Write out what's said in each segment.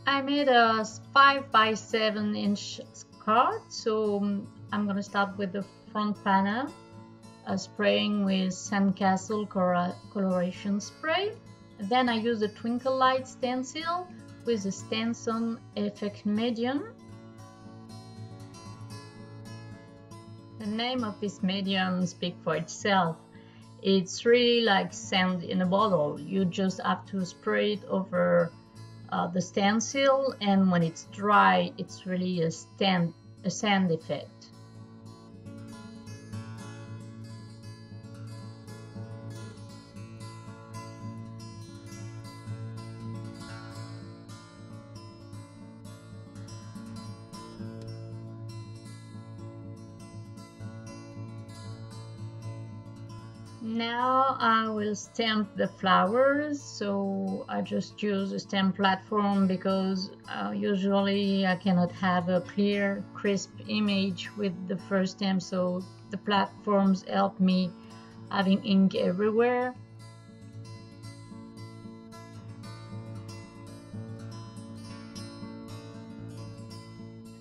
I made a 5 by 7 inch card, so I'm gonna start with the front panel, spraying with Sandcastle Coloration spray. Then I use the Twinkle light stencil with the stencil effect medium. The name of this medium speaks for itself. It's really like sand in a bottle. You just have to spray it over the stencil, and when it's dry, it's really a sand effect. Now I will stamp the flowers, so I just use a stamp platform because usually I cannot have a clear, crisp image with the first stamp, so the platforms help me having ink everywhere.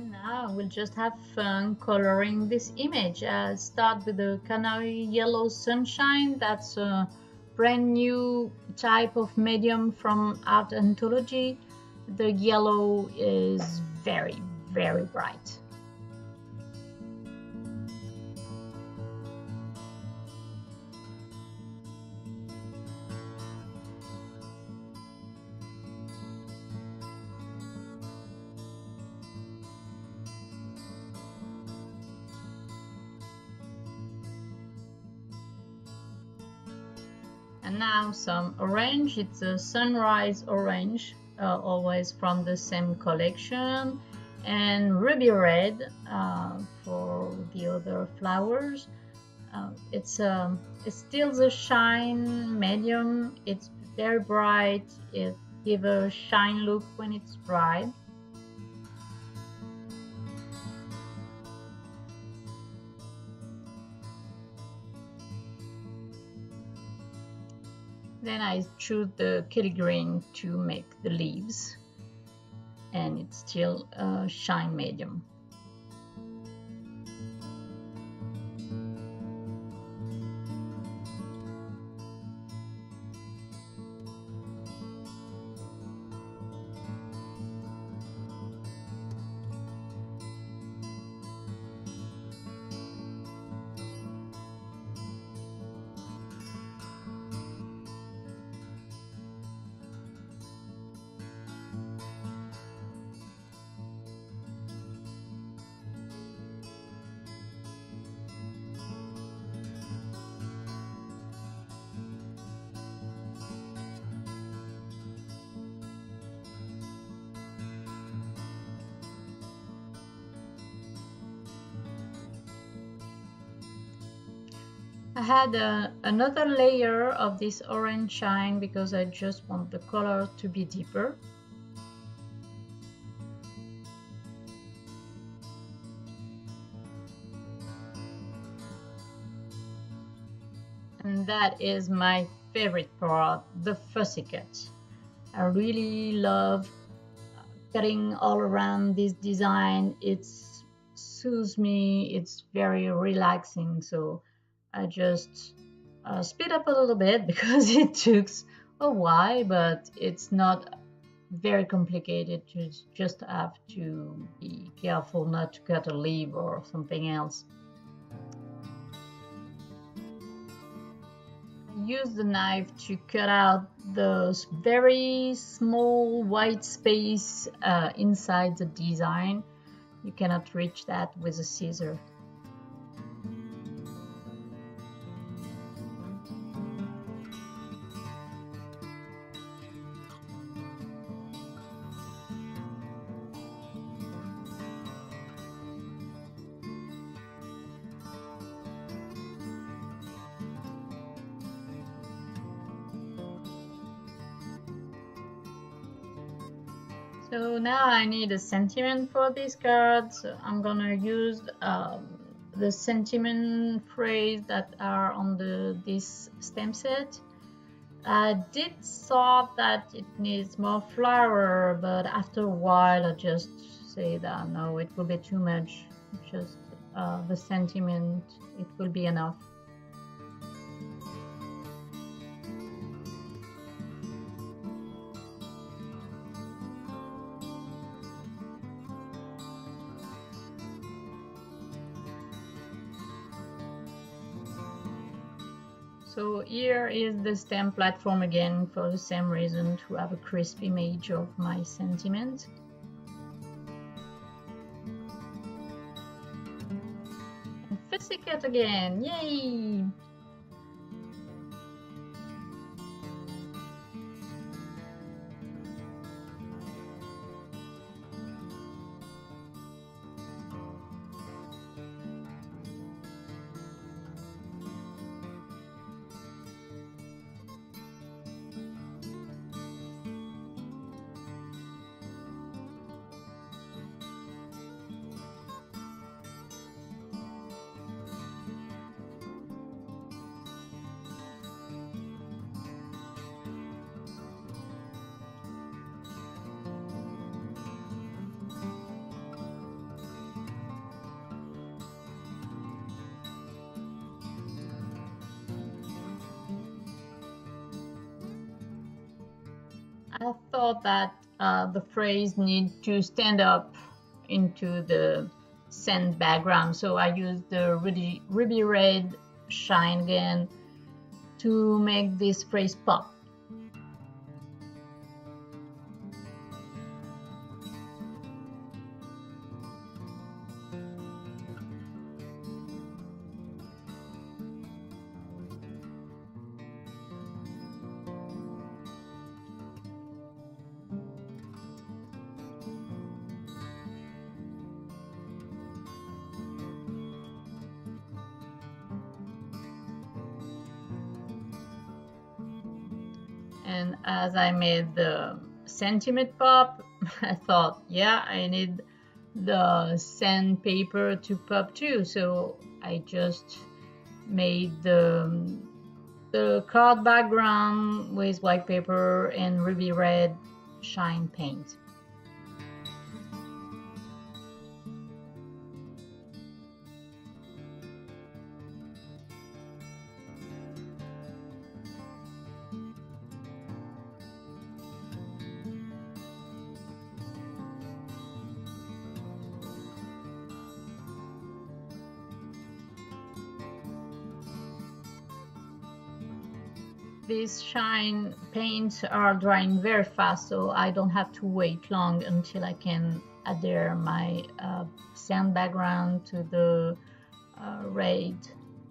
Now we'll just have fun coloring this image. I'll start with the Canary Yellow Sunshine. That's a brand new type of medium from Art Anthology. The yellow is very, very bright. And now some orange. It's a sunrise orange, always from the same collection, and ruby red for the other flowers. It's still the shine medium. It's very bright. It gives a shine look when it's dry. Then I choose the Kelly green to make the leaves, and it's still a shine medium. I had another layer of this orange shine because I just want the color to be deeper. And that is my favorite part, the fussy cut. I really love cutting all around this design. It soothes me, it's very relaxing, so I just speed up a little bit because it took a while, but it's not very complicated. You just have to be careful not to cut a leaf or something else. Use the knife to cut out those very small white space inside the design. You cannot reach that with a scissor. So now I need a sentiment for this card. So I'm gonna use the sentiment phrase that are on this stamp set. I did thought that it needs more flower, but after a while I just say that no, it will be too much. Just the sentiment, it will be enough. So here is the stamp platform again for the same reason, to have a crisp image of my sentiment. And Fuzzycat again, yay! I thought that the phrase need to stand up into the sand background, so I used the ruby red shine again to make this phrase pop. And as I made the sentiment pop, I thought, yeah, I need the sandpaper to pop too. So I just made the card background with white paper and ruby red shine paint. These shine paints are drying very fast, so I don't have to wait long until I can adhere my sand background to the red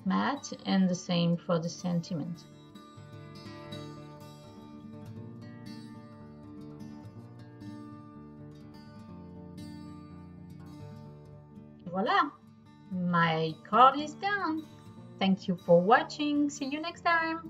mat, and the same for the sentiment. Voila, my card is done. Thank you for watching. See you next time.